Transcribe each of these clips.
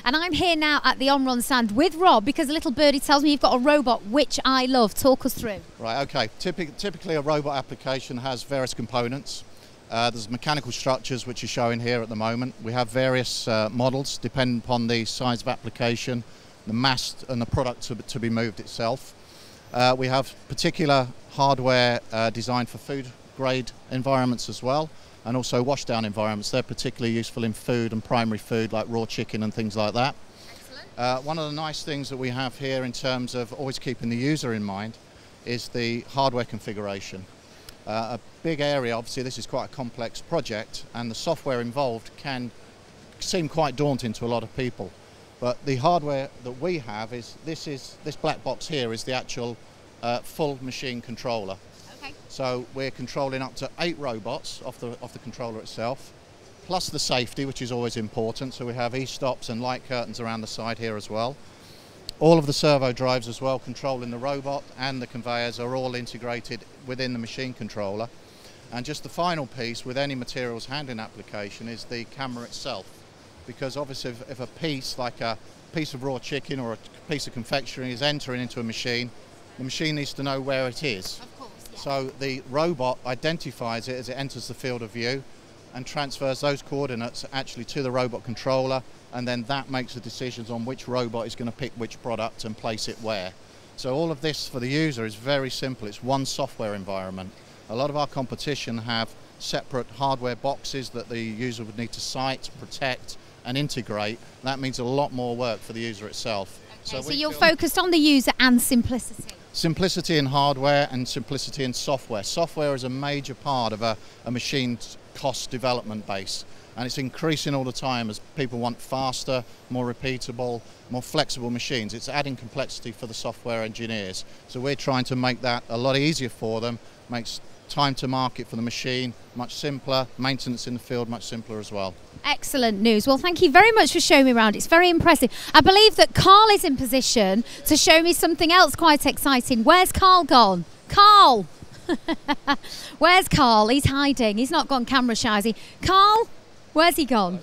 And I'm here now at the Omron stand with Rob because a little birdie tells me you've got a robot, which I love. Talk us through. Right, okay. Typically a robot application has various components. There's mechanical structures, which are showing here at the moment. We have various models depending upon the size of application, the mass and the product to be moved itself. We have particular hardware designed for food grade environments as well, and also washdown environments. They're particularly useful in food and primary food like raw chicken and things like that. Excellent. One of the nice things that we have here in terms of always keeping the user in mind is the hardware configuration. A big area, obviously this is quite a complex project, and the software involved can seem quite daunting to a lot of people. But the hardware that we have is this black box here is the actual full machine controller. Okay. So we're controlling up to 8 robots off the controller itself, plus the safety, which is always important. So we have e-stops and light curtains around the side here as well. All of the servo drives as well, controlling the robot and the conveyors, are all integrated within the machine controller. And just the final piece with any materials handling application is the camera itself. Because obviously if a piece, like a piece of raw chicken or a piece of confectionery, is entering into a machine, the machine needs to know where it is. Of course, yeah. So the robot identifies it as it enters the field of view and transfers those coordinates actually to the robot controller, and then that makes the decisions on which robot is going to pick which product and place it where. So all of this for the user is very simple. It's one software environment. A lot of our competition have separate hardware boxes that the user would need to site, protect and integrate. That means a lot more work for the user itself. Okay, so you're focused on the user and simplicity. Simplicity in hardware and simplicity in software. Software is a major part of a machine's cost development base, and it's increasing all the time as people want faster, more repeatable, more flexible machines. It's adding complexity for the software engineers. So we're trying to make that a lot easier for them, makes time to market for the machine much simpler, maintenance in the field much simpler as well. Excellent news. Well, thank you very much for showing me around. It's very impressive. I believe that Carl is in position to show me something else quite exciting. Where's Carl gone? Carl! Where's Carl? He's hiding. He's not gone camera shy, is he? Carl? Where's he gone?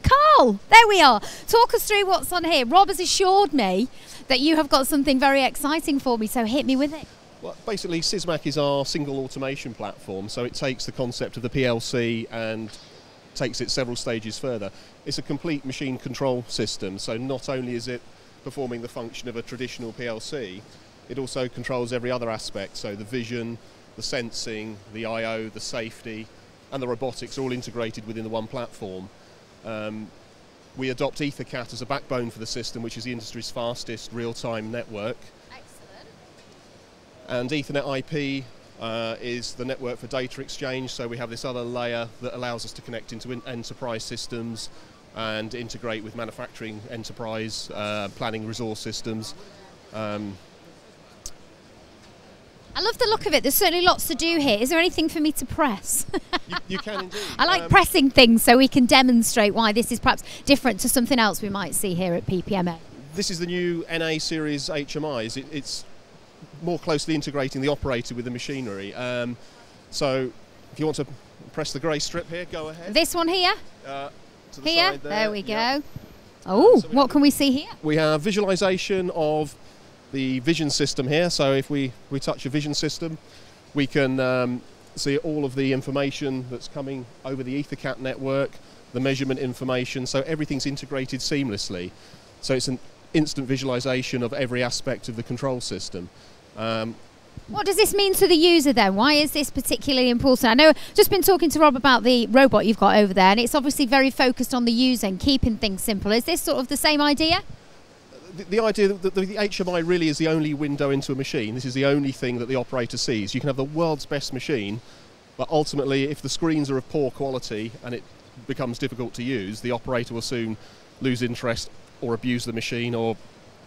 Carl! There we are. Talk us through what's on here. Rob has assured me that you have got something very exciting for me, so hit me with it. Well, basically, Seismic is our single automation platform, so it takes the concept of the PLC and takes it several stages further. It's a complete machine control system, so not only is it performing the function of a traditional PLC, it also controls every other aspect, so the vision, the sensing, the I/O, the safety, and the robotics are all integrated within the one platform. We adopt EtherCAT as a backbone for the system, which is the industry's fastest real-time network. And Ethernet IP is the network for data exchange, so we have this other layer that allows us to connect into enterprise systems and integrate with manufacturing enterprise planning resource systems. I love the look of it. There's certainly lots to do here. Is there anything for me to press? You can indeed. I like pressing things so we can demonstrate why this is perhaps different to something else we might see here at PPMA. This is the new NA series HMIs. It's more closely integrating the operator with the machinery. So if you want to press the grey strip here, go ahead. This one here? To the here? side there we go. Yep. Oh, so what can we see here? We have visualization of the vision system here. So if we touch a vision system, we can see all of the information that's coming over the EtherCAT network, the measurement information, so everything's integrated seamlessly. So it's an instant visualization of every aspect of the control system. What does this mean to the user then? Why is this particularly important? I know I've just been talking to Rob about the robot you've got over there, and it's obviously very focused on the user and keeping things simple. Is this sort of the same idea? The idea that the HMI really is the only window into a machine. This is the only thing that the operator sees. You can have the world's best machine, but ultimately if the screens are of poor quality and it becomes difficult to use, the operator will soon lose interest or abuse the machine or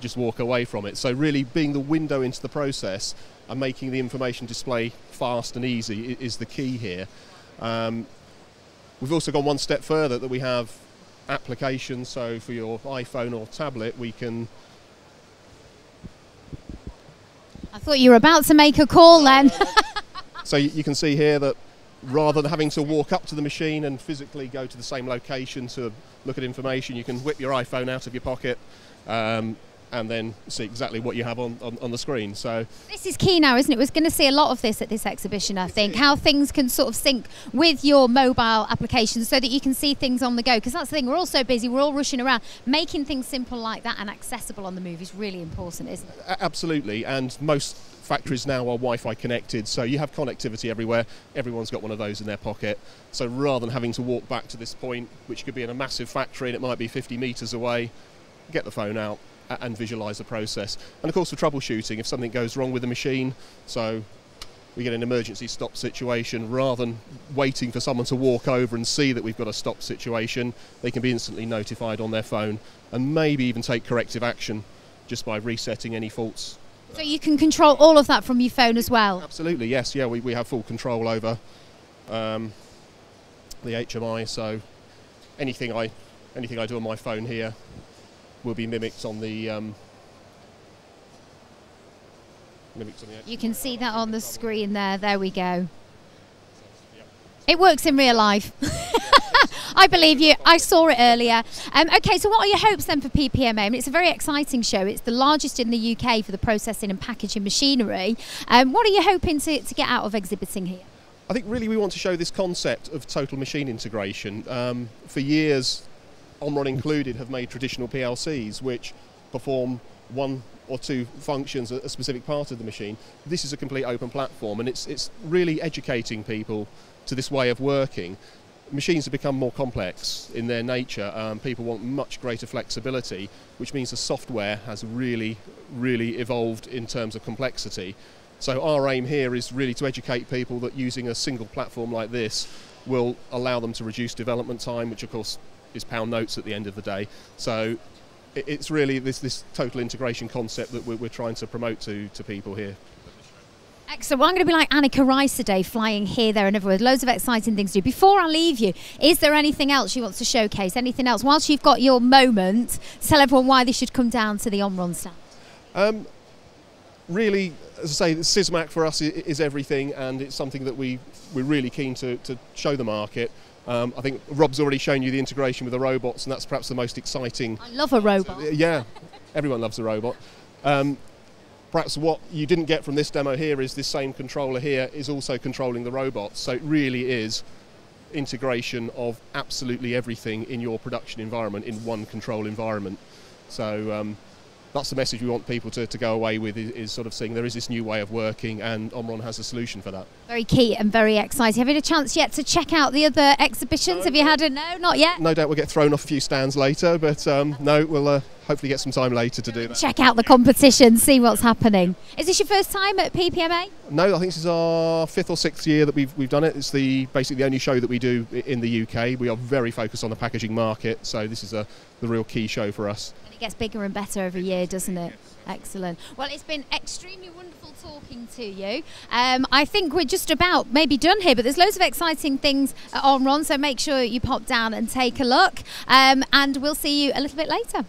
just walk away from it. So really being the window into the process and making the information display fast and easy is the key here. We've also gone one step further, that we have applications, so for your iPhone or tablet we can... I thought you were about to make a call then. So you can see here that rather than having to walk up to the machine and physically go to the same location to look at information, you can whip your iPhone out of your pocket and then see exactly what you have on the screen. So this is key now, isn't it? We're going to see a lot of this at this exhibition, I think, how things can sort of sync with your mobile applications so that you can see things on the go, because that's the thing, we're all so busy, we're all rushing around. Making things simple like that and accessible on the move is really important, isn't it? Absolutely, and most factories now are Wi-Fi connected, so you have connectivity everywhere. Everyone's got one of those in their pocket. So rather than having to walk back to this point, which could be in a massive factory and it might be 50 metres away, get the phone out and visualise the process. And of course for troubleshooting, if something goes wrong with the machine, so we get an emergency stop situation, rather than waiting for someone to walk over and see that we've got a stop situation, they can be instantly notified on their phone and maybe even take corrective action just by resetting any faults. So you can control all of that from your phone as well? Absolutely, yes. Yeah, we have full control over the HMI, so anything I do on my phone here will be mimicked on the You can see that on the screen there. There we go. It works in real life. I believe you. I saw it earlier. Okay, so what are your hopes then for PPMA? I mean, it's a very exciting show. It's the largest in the UK for the processing and packaging machinery. What are you hoping to get out of exhibiting here? I think really we want to show this concept of total machine integration. For years, Omron included, have made traditional PLCs which perform one or two functions at a specific part of the machine. This is a complete open platform, and it's really educating people to this way of working. Machines have become more complex in their nature. People want much greater flexibility, which means the software has really evolved in terms of complexity. So our aim here is really to educate people that using a single platform like this will allow them to reduce development time, which of course is pound notes at the end of the day. So it's really this total integration concept that we're trying to promote to people here. Excellent. Well, I'm going to be like Annika Rice today, flying here, there and everywhere. Loads of exciting things to do. Before I leave you, is there anything else you want to showcase? Anything else? Whilst you've got your moment, tell everyone why they should come down to the Omron stand. Really, as I say, Seismic for us is everything, and it's something that we're really keen to show the market. I think Rob's already shown you the integration with the robots, and that's perhaps the most exciting. I love a robot. Yeah, everyone loves a robot. Perhaps what you didn't get from this demo here is this same controller here is also controlling the robots. So it really is integration of absolutely everything in your production environment in one control environment. So that's the message we want people to go away with, is sort of saying there is this new way of working, and Omron has a solution for that. Very key and very exciting. Have you had a chance yet to check out the other exhibitions? Have you had a no? Not yet? No doubt we'll get thrown off a few stands later, but no, we'll hopefully get some time later to do that. Check out the competition, see what's happening. Is this your first time at PPMA? No, I think this is our 5th or 6th year that we've done it. It's basically the only show that we do in the UK. We are very focused on the packaging market, so this is the real key show for us. And it gets bigger and better every year, doesn't it? Excellent. Well, it's been extremely wonderful talking to you. I think we're just about maybe done here, but there's loads of exciting things at Omron, so make sure you pop down and take a look, and we'll see you a little bit later.